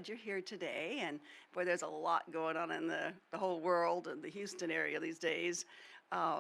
you're here today. And boy, there's a lot going on in the whole world and the Houston area these days.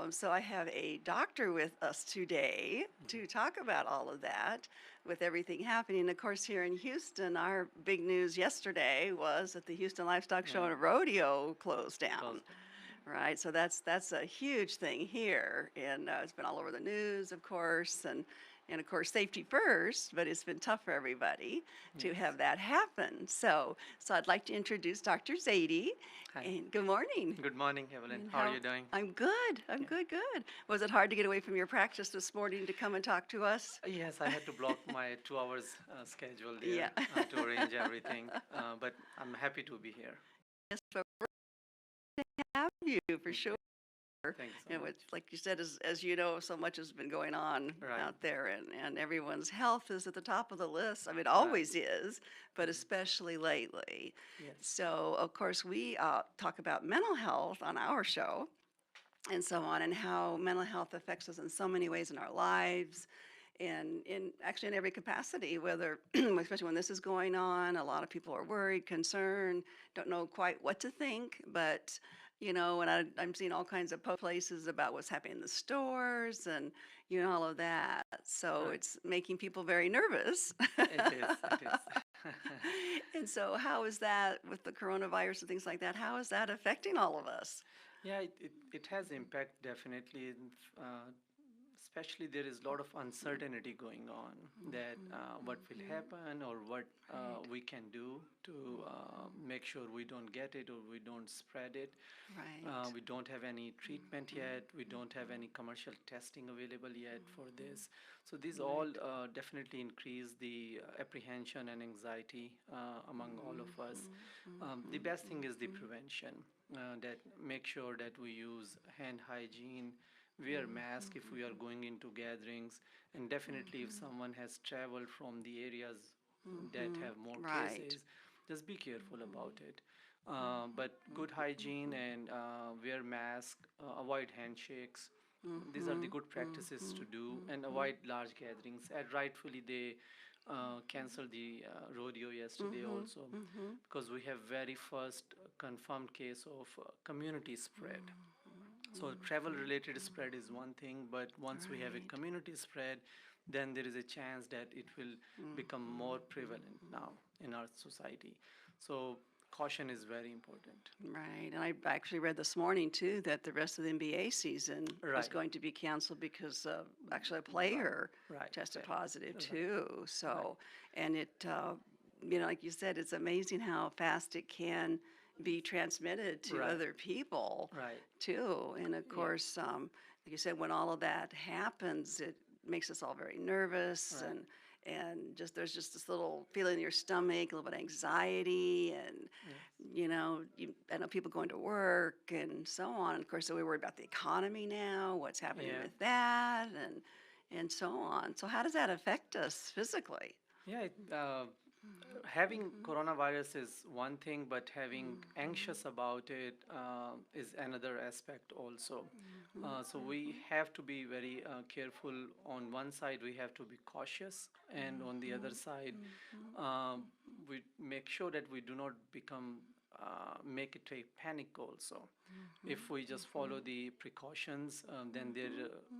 So I have a doctor with us today to talk about all of that with everything happening. Of course, here in Houston, our big news yesterday was that the Houston Livestock Show Right. and Rodeo closed down. Closed down. Right, so that's a huge thing here, and it's been all over the news, of course, and of course safety first. But it's been tough for everybody to Yes. have that happen. So I'd like to introduce Dr. Zadie, Hi. and good morning. Good morning, Evelyn. And How are how you doing? I'm good. I'm Yeah. good. Good. Was it hard to get away from your practice this morning to come and talk to us? Yes, I had to block my 2 hours schedule there Yeah. to arrange everything, but I'm happy to be here. Yes, but we're to have you for sure. Okay. Thank you so It's much. like you said, as you know, so much has been going on Right. out there, and everyone's health is at the top of the list. I mean, it Right. always is, but especially lately. Yes. So, of course, we talk about mental health on our show and so on, and how mental health affects us in so many ways in our lives, and in actually in every capacity, whether especially when this is going on, a lot of people are worried, concerned, don't know quite what to think. But and I'm seeing all kinds of places about what's happening in the stores, and all of that. So Right. it's making people very nervous. It is. It is. And so how is that with the coronavirus and things like that? How is that affecting all of us? Yeah, it has impact definitely. Especially there is a lot of uncertainty going on that what will happen or what Right, we can do to make sure we don't get it or we don't spread it. right. We don't have any treatment yet. We don't have any commercial testing available yet for this. So these all Right. definitely increase the apprehension and anxiety among all of us. The best thing is the prevention. That make sure that we use hand hygiene, wear mask if we are going into gatherings, and definitely if someone has traveled from the areas that have more Right. cases, just be careful about it. But good hygiene and wear mask, avoid handshakes. These are the good practices to do, and avoid large gatherings. And rightfully, they canceled the rodeo yesterday also because we have very first confirmed case of community spread. So travel related spread is one thing, but once we have a Right. community spread, then there is a chance that it will become more prevalent now in our society. So caution is very important. Right. And I actually read this morning too that the rest of the NBA season is Right, going to be canceled because actually a right, player right, tested right, positive right, too. right. So, and like you said, it's amazing how fast it can be transmitted to Right, other people right. too. And of Yeah, course, like you said, when all of that happens, it makes us all very nervous, right. and just there's just this little feeling in your stomach, a little bit of anxiety, and Yes, I know people going to work and so on. Of course, so we worry about the economy now, what's happening yeah, with that, and so on. So how does that affect us physically? yeah. Having coronavirus is one thing, but having anxious about it is another aspect also. So we have to be very careful. On one side, we have to be cautious, and on the other side, um, we make sure that we do not become make it a panic also. If we just follow the precautions, then there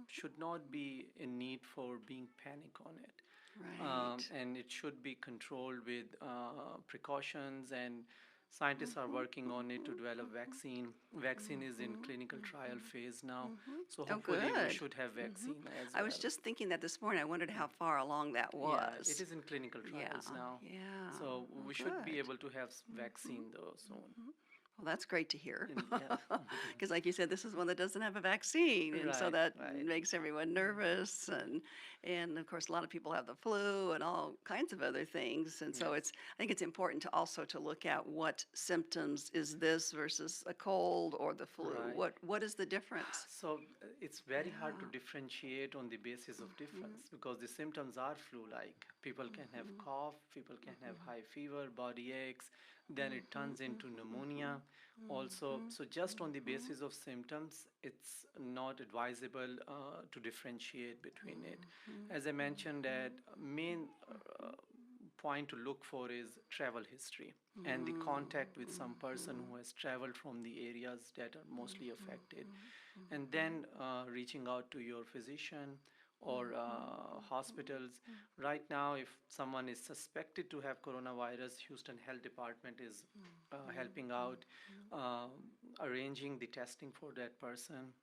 should not be a need for being panic on it. Right. And it should be controlled with precautions, and scientists are working on it to develop vaccine. Vaccine is in clinical trial phase now, so Oh, hopefully we good. should have vaccine as I was well. just thinking that this morning. I wondered how far along that Yeah, it was. is in clinical Yeah, trials now, yeah. so Oh, we should be good. able to have vaccine though soon. Well, that's great to hear. And yeah. Because, like you said, this is one that doesn't have a vaccine, and so Right, that right. makes everyone nervous, and of course, a lot of people have the flu and all kinds of other things, and so Yes. I think it's important to also to look at what symptoms is this versus a cold or the flu. Right. What is the difference? So it's very hard to Yeah. differentiate on the basis of difference because the symptoms are flu-like. People can have cough, people can have high fever, body aches, then it turns into pneumonia also. So just on the basis of symptoms, it's not advisable to differentiate between it. As I mentioned, that main point to look for is travel history and the contact with some person who has traveled from the areas that are mostly affected, and then reaching out to your physician or hospitals. Right now, if someone is suspected to have coronavirus, Houston Health Department is helping out, uh, arranging the testing for that person,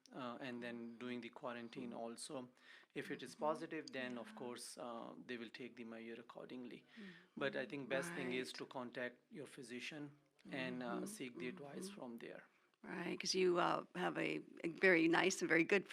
and then doing the quarantine also. If it is positive, then of course they will take the measure accordingly. But I think best thing is Right. to contact your physician and seek the advice from there. Right, because you have a very nice and very good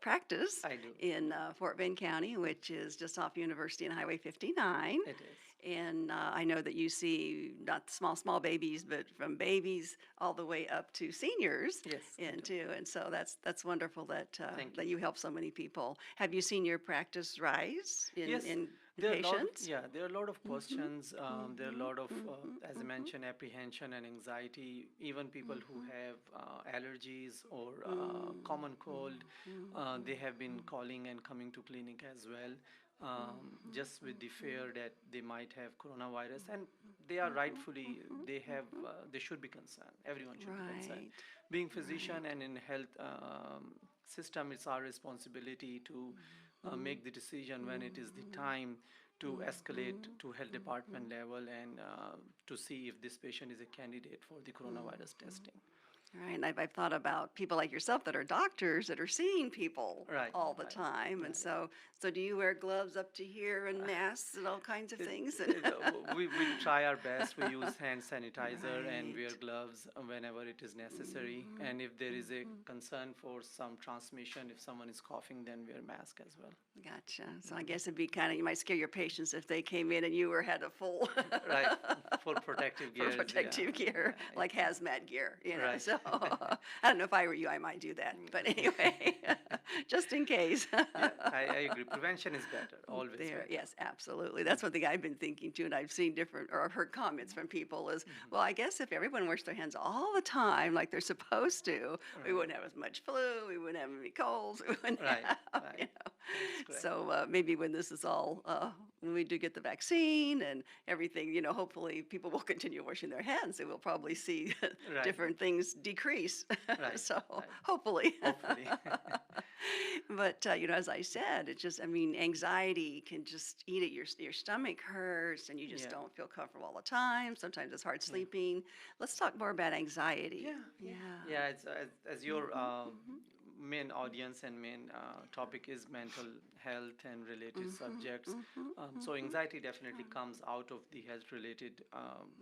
practice I do. in Fort Bend County, which is just off University and Highway 59. It is. And I know that you see not small babies, but from babies all the way up to seniors Yes, I do. into. And so that's wonderful that Thank you. that you help so many people. Have you seen your practice rise Yes, in there are a lot of, patients? yeah, there are a lot of Mm-hmm. questions. There are a Mm-hmm. lot of, as I Mm-hmm. mentioned, apprehension and anxiety. Even people who have allergies or common cold, they have been calling and coming to clinic as well, just with the fear that they might have coronavirus. And they are rightfully, they should be concerned. Everyone should be concerned. Right. Being physician Right. and in health system, it's our responsibility to make the decision when it is the time to escalate to health department level and to see if this patient is a candidate for the coronavirus testing. Right, and I've thought about people like yourself that are doctors that are seeing people Right, all the right, time, and right. so do you wear gloves up to here and masks and all kinds of It, things? And we try our best. We use hand sanitizer and wear right. gloves whenever it is necessary. And if there is a concern for some transmission, if someone is coughing, then wear mask as well. Gotcha. So I guess it'd be kind of, you might scare your patients if they came in and you had a full Right, for protective for gears, yeah. protective gear, Right, like hazmat gear, you know. right. So I don't know if I were you, I might do that. But anyway, just in case. Yeah, I agree. Prevention is better, always There, better. yes, absolutely. That's one thing I've been thinking too, and I've seen different, or I've heard comments from people is, Mhm. well, I guess if everyone washed their hands all the time like they're supposed to, we Right, wouldn't have as much flu, we wouldn't have any colds, we wouldn't right, have, you right. know. That's correct. So maybe when this is all, when we do get the vaccine and everything, you know, hopefully people will continue washing their hands, and we'll probably see Right, different things decrease. right, So right. hopefully. Hopefully. But you know, as I said, it's just, I mean, anxiety can just eat at your stomach hurts, and you just Yeah, don't feel comfortable all the time. Sometimes it's hard yeah. sleeping. Let's talk more about anxiety. Yeah, yeah, Yeah. yeah. It's as your Mhm. main audience and main topic is mental health and related Mhm. subjects. Mhm. Mhm. So Mhm. anxiety definitely comes out of the health-related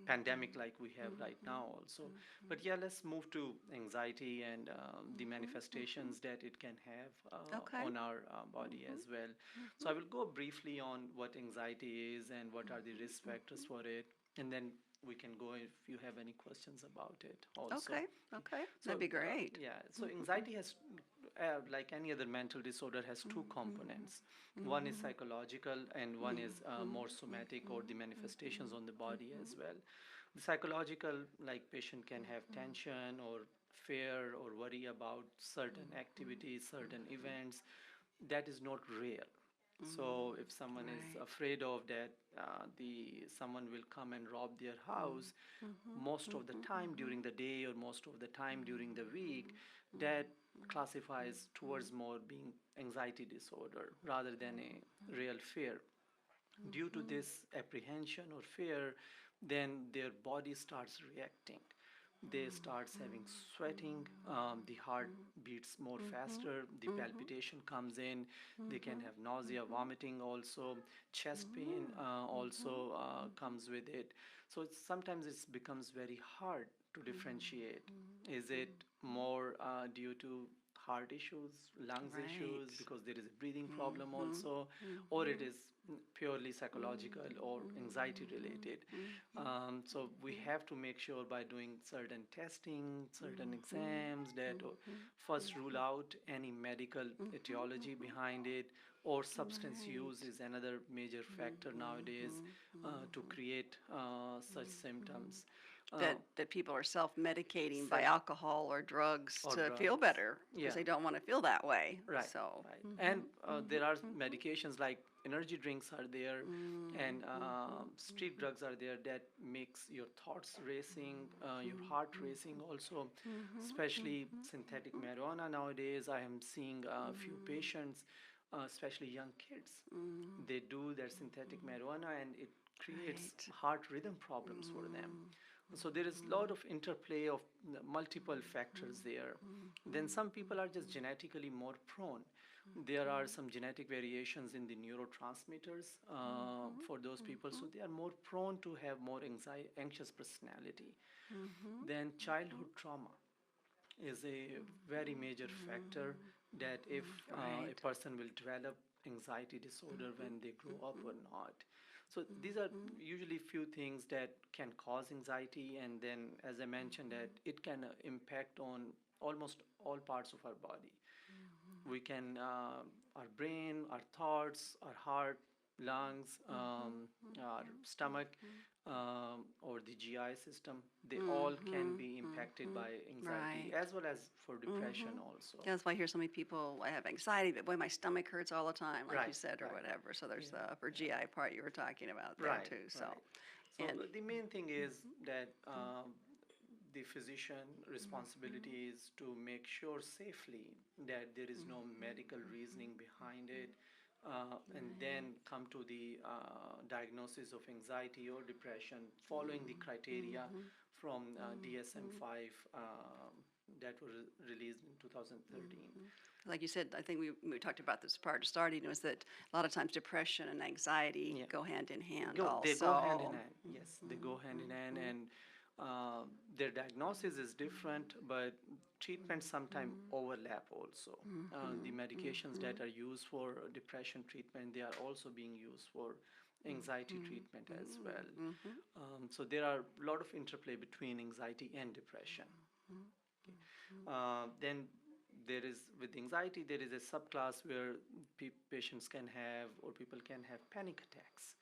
pandemic like we have right now also. But yeah, let's move to anxiety and the manifestations that it can have Okay. on our body as well. So I will go briefly on what anxiety is and what are the risk factors for it, and then we can go if you have any questions about it also. Okay. Okay. So, That'd be great. yeah, so anxiety has, like any other mental disorder, has two components. One is Mhm. psychological, and one is more somatic or the manifestations on the body as well. The psychological, like patient can have tension or fear or worry about certain activities, certain events. That is not real. So if someone is Right. afraid of that, the someone will come and rob their house, most of the time during the day or most of the time during the week, that classifies towards more being anxiety disorder rather than a real fear. Due to this apprehension or fear, then their body starts reacting. They starts having sweating, the heart beats more faster, the palpitation comes in, they can have nausea, vomiting also, chest pain also comes with it. So sometimes it becomes very hard to differentiate. Is it more due to heart issues, lungs issues, Right. because there is a breathing problem Mhm. also, or it Mhm. is purely psychological or anxiety related. So we have to make sure by doing certain testing, certain exams, that first rule out any medical etiology behind it, or substance use Right. is another major factor nowadays to create such symptoms. uh, that people are self-medicating by self alcohol or drugs or to feel drugs. better because Yeah, they don't want to feel that way. right, So, right. And there are medications like energy drinks are there, and street drugs are there that makes your thoughts racing, your heart racing also, especially synthetic marijuana nowadays. I am seeing a few patients, especially young kids. They do their synthetic marijuana and it creates right. heart rhythm problems for them. So there is a lot of interplay of multiple factors there. Then some people are just genetically more prone. There are some genetic variations in the neurotransmitters for those people, so they are more prone to have more anxious personality. Then childhood trauma is a very major factor that if a Right. person will develop anxiety disorder when they grow up or not. So these are usually few things that can cause anxiety, and then as I mentioned that it can impact on almost all parts of our body. We can our brain, our thoughts, our heart, lungs, our stomach, or the GI system, they all can be impacted by anxiety Right. as well as for depression also. Yeah, that's why I hear so many people I have anxiety, but boy, my stomach hurts all the time, like you Right, said, or right. whatever. So there's Yeah, the upper yeah. GI part you were talking about there Right, too. So, right. So and the main thing is that the physician responsibility is to make sure safely that there is no medical reasoning behind it, and then come to the diagnosis of anxiety or depression following the criteria from DSM-5 that were released in 2013. like you said, I think we talked about this part starting was that a lot of times depression and anxiety Yeah. go hand in hand They go hand in also. hand. Yes, they go hand in hand, and their diagnosis is different, but treatments sometimes overlap also. The medications that are used for depression treatment, they are also being used for anxiety treatment as well. So there are a lot of interplay between anxiety and depression. Then there is with anxiety there is a subclass where patients can have or people can have panic attacks.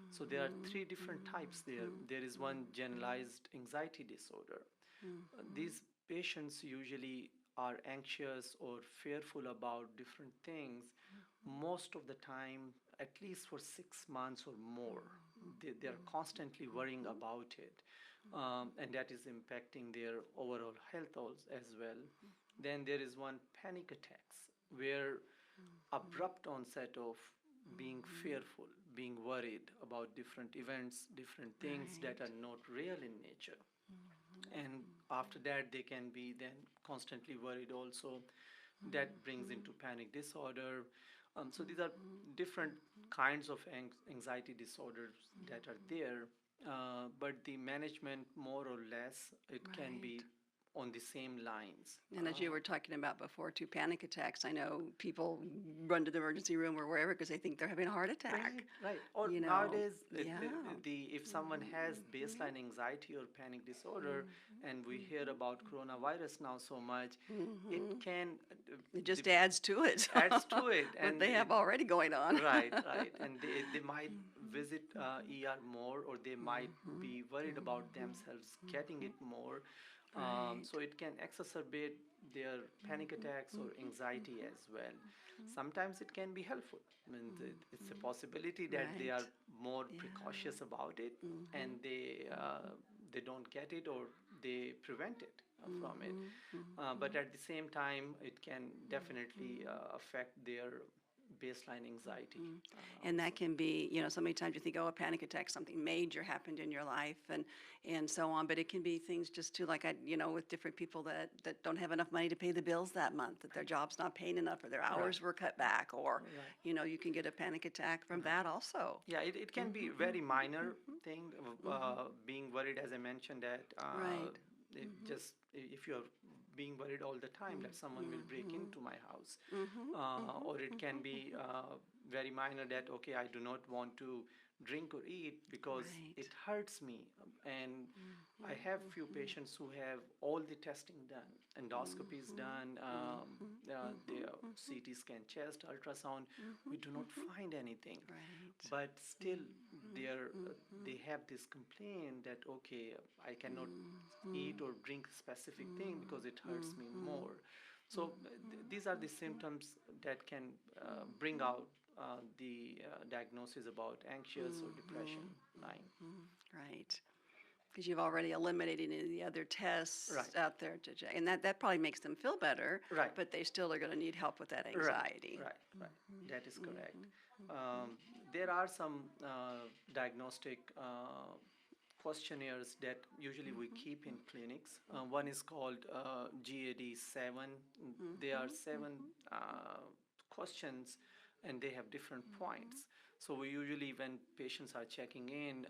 So there are three different types there. There is one generalized anxiety disorder. These patients usually are anxious or fearful about different things most of the time, at least for 6 months or more. They are constantly worrying about it, and that is impacting their overall health as well. Then there is one panic attacks where abrupt onset of being fearful, being worried about different events, different things that Right. are not real in nature. And after that, they can be then constantly worried also. That brings into panic disorder. So these are different kinds of anxiety disorders that are there, but the management more or less it can Right. be on the same lines. And as you were talking about before, too, panic attacks. I know people run to the emergency room or wherever because they think they're having a heart attack. Right, right. Or You know, nowadays, yeah. the if someone has baseline anxiety or panic disorder, and we hear about coronavirus now so much, it can It the, just adds to it. adds to it, What and they have already going on. right, right, and they might visit ER more, or they might be worried about themselves getting it more. Right. So it can exacerbate their panic attacks or anxiety as well. Sometimes it can be helpful. I mean, it's a possibility that they are Right. more Yeah. precautious about it, and they don't get it or they prevent it from it. But at the same time, it can definitely affect their baseline anxiety And that also. can be, so many times you think, oh, a panic attack, something major happened in your life, and so on. But it can be things just too, like with different people that don't have enough money to pay the bills that month, that their job's not paying enough, or their Right, hours were cut back, or right, you can get a panic attack from right. that also. Yeah, it can be very minor thing. Being worried, as I mentioned, that Right. it just if you're being worried all the time that someone will break into my house, or it can be very minor that okay, I do not want to drink or eat because Right. it hurts me, and I have few patients who have all the testing done, endoscopies done, their CT scan, chest, ultrasound. We do not find anything, Right. but still they have this complaint that okay, I cannot eat or drink a specific thing because it hurts me more. So these are the symptoms that can bring out the diagnosis about anxious or depression line. Right. Because you've already eliminated any of the other tests Right, out there to check. And that probably makes them feel better, right, but they still are going to need help with that right, anxiety. right. That is correct. There are some diagnostic questionnaires that usually we keep in clinics. One is called GAD-7. There are seven questions and they have different points. So we usually, when patients are checking in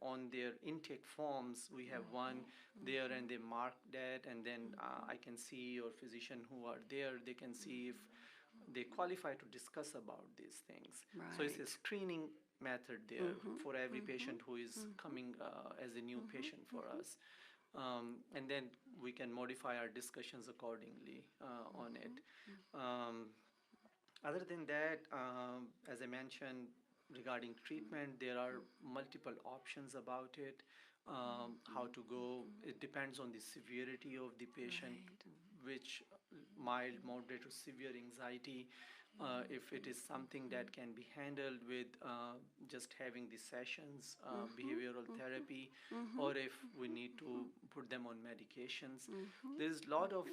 on their intake forms, we have one there and they mark that, and then I can see, or physician who are there, they can see if they qualify to discuss about these things. So it's a Right. screening method there for every patient who is coming as a new patient for us. And then we can modify our discussions accordingly on it. Um, Other than that, as I mentioned regarding treatment, there are multiple options about it. How to go, it depends on the severity of the patient, Right. which mild, moderate, or severe anxiety. If it is something that can be handled with just having the sessions, behavioral therapy, or if we need to put them on medications. There's a lot of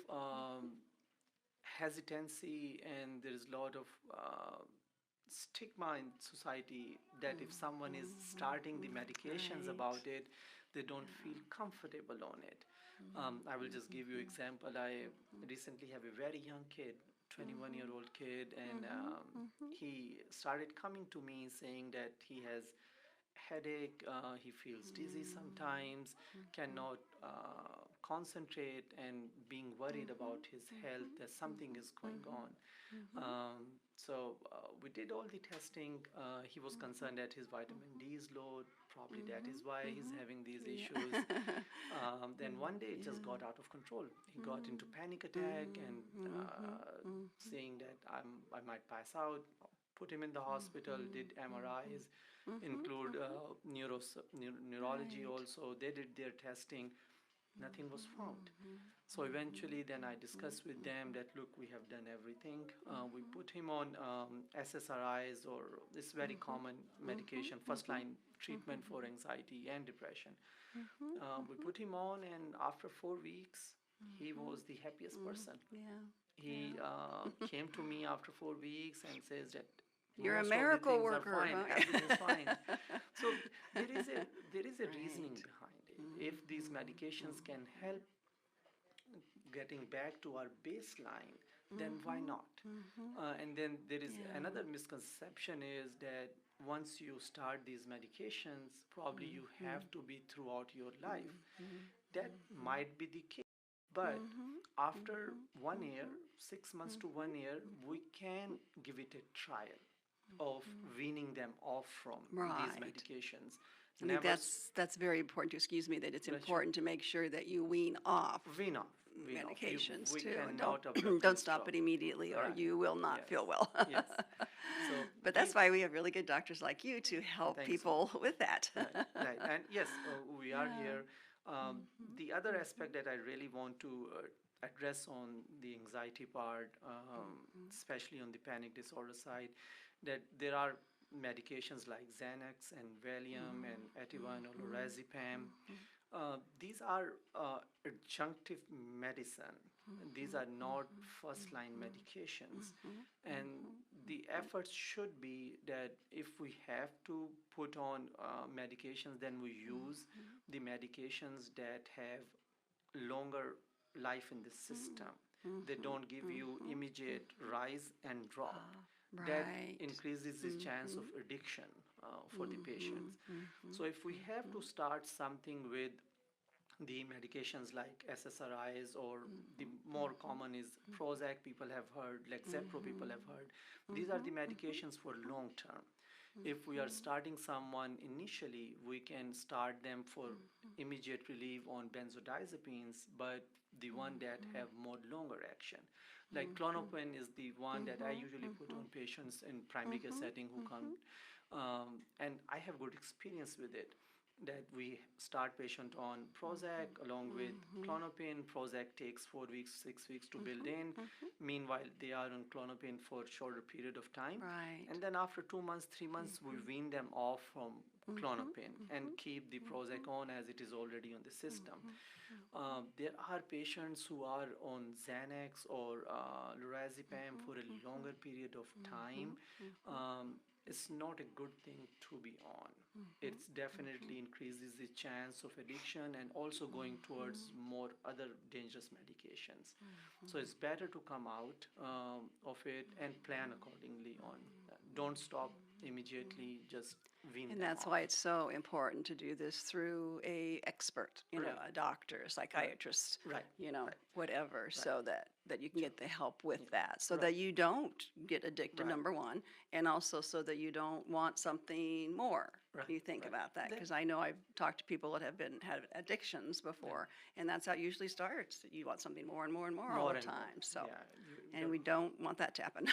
hesitancy and there is a lot of stigma in society that if someone is starting the medications Right. about it, they don't feel comfortable on it. I will just give you example. I recently have a very young kid, 21-year-old kid, and he started coming to me saying that he has headache, he feels dizzy sometimes, cannot concentrate, and being worried about his health, that something is going on. We did all the testing. He was concerned that his vitamin D is low. Probably that is why he's having these issues. Then one day it just got out of control. He got into panic attack and saying that I might pass out. Put him in the hospital, did MRIs, include neurology Right. also. They did their testing. Nothing was found. So eventually, then I discussed with them that look, we have done everything. We put him on SSRIs, or this very common medication, first line treatment for anxiety and depression. We put him on, and after 4 weeks, he was the happiest person. Yeah. He came to me after 4 weeks and says that You're a most of the miracle things are worker, fine, huh? everything is fine. So there is a reasoning Right. behind it. If these medications can help getting back to our baseline, then why not? And then there is Yeah. another misconception is that once you start these medications, probably you have to be throughout your life. That might be the case, but after 1 year, 6 months to 1 year, we can give it a trial of weaning them off from these Right. medications. I think Never that's very important. Excuse me, that it's bless you. important to make sure that you wean off Wean off. Wean off. medications We too, and cannot abruptly don't stop stop. it immediately, or Right. you will not Yes. feel well. Yes. So But that's why we have really good doctors like you to help thanks. people with that. Right, right. And yes, we are Yeah. here. The other aspect that I really want to address on the anxiety part, especially on the panic disorder side, that there are medications like Xanax and Valium and Ativan or lorazepam. These are adjunctive medicine. These are not first line medications. And the efforts should be that if we have to put on medications, then we use the medications that have longer life in the system. They don't give you immediate rise and drop. That Right. increases the chance of addiction for the patients. So if we have to start something with the medications like SSRIs, or the more common is Prozac, people have heard, Lexapro, people have heard. These are the medications for long term. If we are starting someone initially, we can start them for immediate relief on benzodiazepines, but the one that have more longer action. Like Clonopin is the one that I usually put on patients in primary care setting who come And I have good experience with it. That we start patient on Prozac along with Clonopin. Prozac takes 4 weeks, 6 weeks to build in. Meanwhile, they are on Clonopin for a shorter period of time. Right. And then after 2 months, 3 months, we wean them off from Clonopin and keep the Prozac on as it is already on the system. There are patients who are on Xanax or lorazepam for a longer period of time. It's not a good thing to be on. It definitely increases the chance of addiction and also going towards more other dangerous medications. So it's better to come out of it and plan accordingly on. Don't stop immediately, just wean And them that's off. why it's so important to do this through a expert, Right. a doctor, a psychiatrist, Right. Right. whatever, so that you can get the help with that, so Right. that you don't get addicted, Right. number one, and also so that you don't want something more. Right, You think right. about that, Then- because I know I've talked to people that have had addictions before, and that's how it usually starts. You want something more and more and more all More the and more. time, so. Yeah, And we don't want that to happen.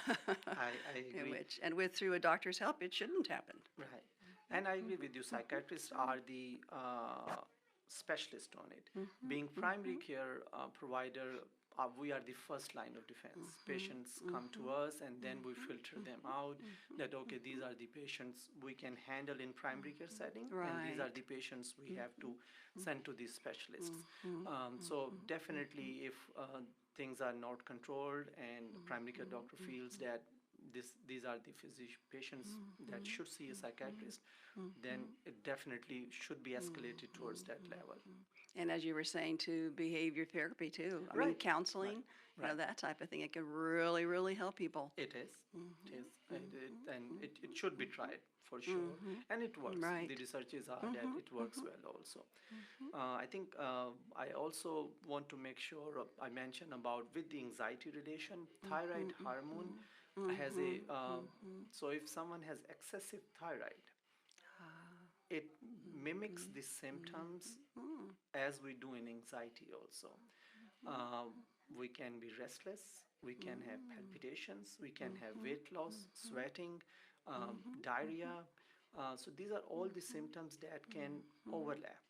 I agree. And with through a doctor's help, it shouldn't happen. Right. And I agree with you. Psychiatrists are the specialist on it. Being primary care provider, we are the first line of defense. Patients come to us, and then we filter them out. That okay, these are the patients we can handle in primary care setting, and these are Right. the patients we have to send to these specialists. So definitely, if things are not controlled, and primary care doctor feels that these are the patients that should see a psychiatrist, then it definitely should be escalated towards that level. And as you were saying, to behavior therapy too. I mean, Right, counseling, right. that type of thing. It can really, really help people. It is. It is. And it should be tried for sure. And it works. Right. The researches are that it works well also. I think I also want to make sure I mention about with the anxiety relation, thyroid hormone has a, so if someone has excessive thyroid, it mimics the symptoms as we do in anxiety also. Uh, we can be restless, we can have palpitations, we can have weight loss, sweating, diarrhea. So these are all the symptoms that can overlap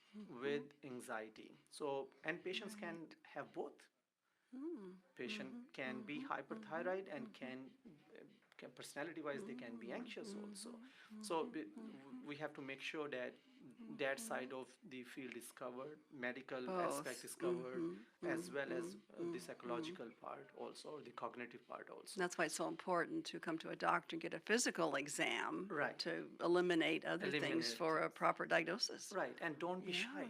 with anxiety. So, and patients can have both. Patient can be hyperthyroid and can personality-wise they can be anxious also. So we have to make sure that that side of the field is covered, medical aspect Both. is covered, as well as the psychological part also, or the cognitive part also. That's why it's so important to come to a doctor and get a physical exam Right. to eliminate other things Eliminate for a proper diagnosis. Right, and don't be shy.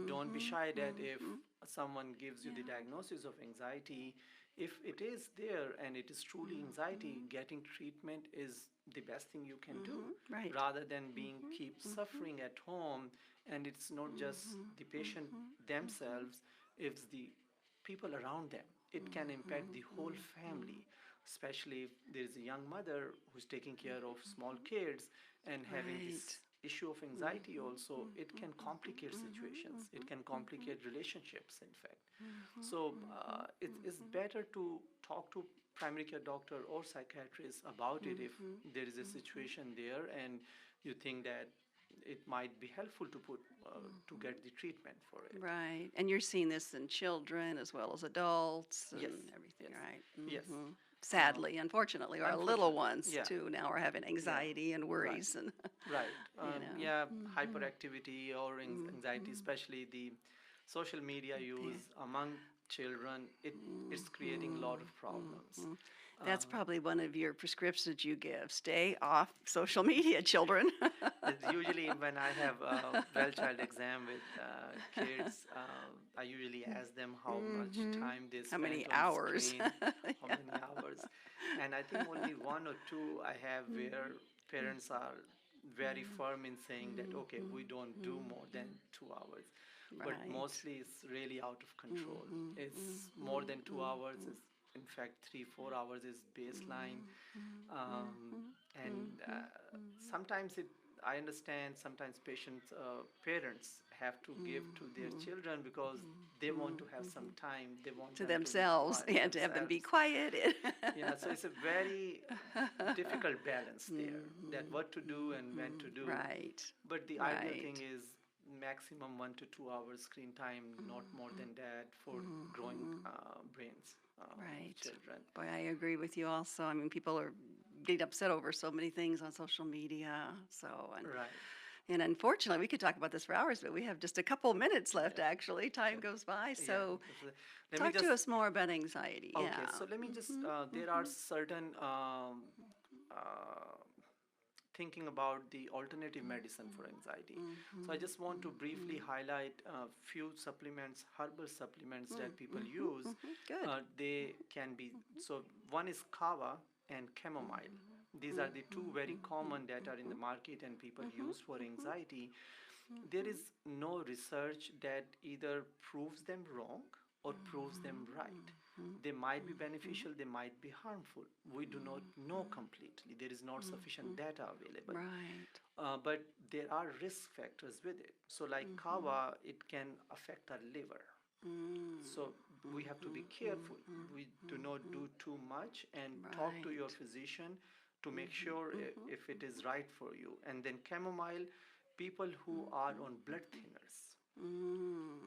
Don't be shy that if someone gives you the diagnosis of anxiety, if it is there and it is truly anxiety, getting treatment is the best thing you can do, Right. rather than keep suffering at home. And it's not just the patient themselves, it's the people around them. It can impact the whole family, especially if there's a young mother who's taking care of small kids and having this issue of anxiety also. It can complicate situations, it can complicate relationships, in fact. So it's better to talk to primary care doctor or psychiatrist about it if there is a situation there and you think that it might be helpful to put to get the treatment for it. Right. And you're seeing this in children as well as adults and Yes, everything, yes, right? yes. Sadly, unfortunately, our little ones yeah. too now are having anxiety and worries and Right. know. Yeah, hyperactivity or anxiety, especially the social media use among children, it's creating a lot of problems. that's probably one of your prescriptions you give. Stay off social media, children. It's usually when I have a well-child exam with kids, I usually ask them how much time they How spend many on hours? screen, how many hours. And I think only one or two I have where parents are very firm in saying that, okay, we don't do more than 2 hours. But Right. mostly it's really out of control. It's more than 2 hours. It's, in fact, 3, 4 hours is baseline. And sometimes I understand sometimes parents have to give to their children because they want to have some time. They want To them to be themselves quiet and to have them be themselves. quiet. Yeah, so it's a very difficult balance there, that what to do and when to do. Right, But the ideal right. thing is maximum 1 to 2 hours screen time, not more than that, for growing brains of Right. children. Boy, I agree with you also. I mean, people are getting upset over so many things on social media. So, Right. and unfortunately, we could talk about this for hours, but we have just a couple minutes left, Yeah. actually. Time Okay. goes by. Yeah. So, Let me talk to just. us more about anxiety. Okay. Yeah. So let me just. There are certain uh, thinking about the alternative medicine for anxiety. So I just want to briefly highlight a few supplements, herbal supplements that people use. Good. They can be, so one is kava and chamomile. These are the two very common that are in the market and people use for anxiety. There is no research that either proves them wrong or proves them right. They might be beneficial, they might be harmful. We do not know completely. There is not sufficient data available. Right. But there are risk factors with it. So, like kava, it can affect our liver. So, we have to be careful. We do not do too much and talk to your Right. physician to make sure if it is right for you. And then chamomile, people who are on blood thinners,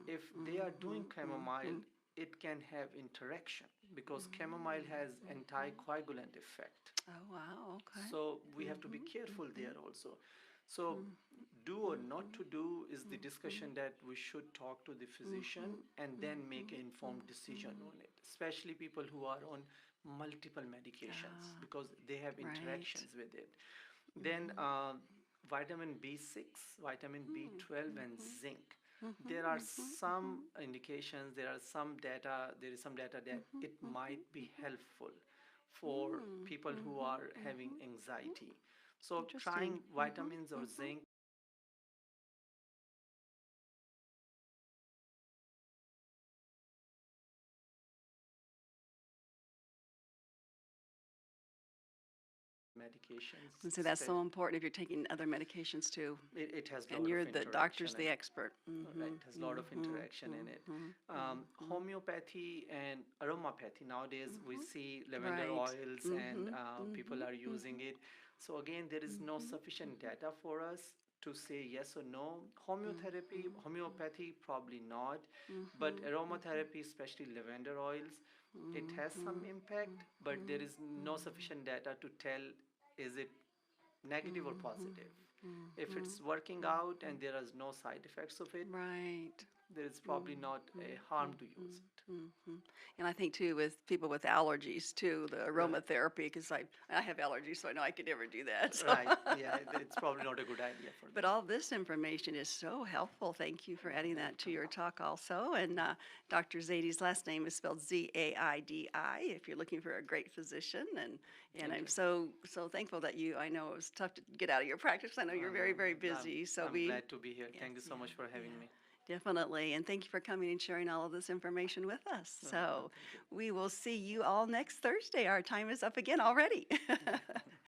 if they are doing chamomile, it can have interaction because chamomile has anticoagulant effect. Oh, wow. Okay. So we have to be careful there also. So do or not to do is the discussion that we should talk to the physician and then make an informed decision on it, especially people who are on multiple medications Ah, because they have right. interactions with it. Then vitamin B6, vitamin B12, and zinc. There are some indications, there is some data that it might be helpful for people who are having anxiety. So Interesting. trying vitamins or zinc medications, And so that's so important if you're taking other medications too. it has a And lot of you're the interaction doctor's in the it. expert. Right, it has a lot of interaction in it. Homeopathy and aromatherapy, nowadays we see lavender Right. oils and people are using it. So again, there is no sufficient data for us to say yes or no. Homeopathy, probably not, but aromatherapy, especially lavender oils, it has some impact, but there is no sufficient data to tell is it negative or positive. If it's working out and there is no side effects of it, Right. there is probably not a harm to use it. And I think too with people with allergies too, the Right. aromatherapy, because I have allergies, so I know I could never do that. So. Right. Yeah, it's probably not a good idea for But them. all this information is so helpful. Thank you for adding that to your talk also. And Dr. Zaidi's last name is spelled Zaidi if you're looking for a great physician. And Thank I'm you. so thankful that I know it was tough to get out of your practice. I know you're very, very busy. So I'm we, glad to be here. yeah, Thank you so yeah, much for having yeah. me. Definitely. And thank you for coming and sharing all of this information with us. No, So thank you. we will see you all next Thursday. Our time is up again already.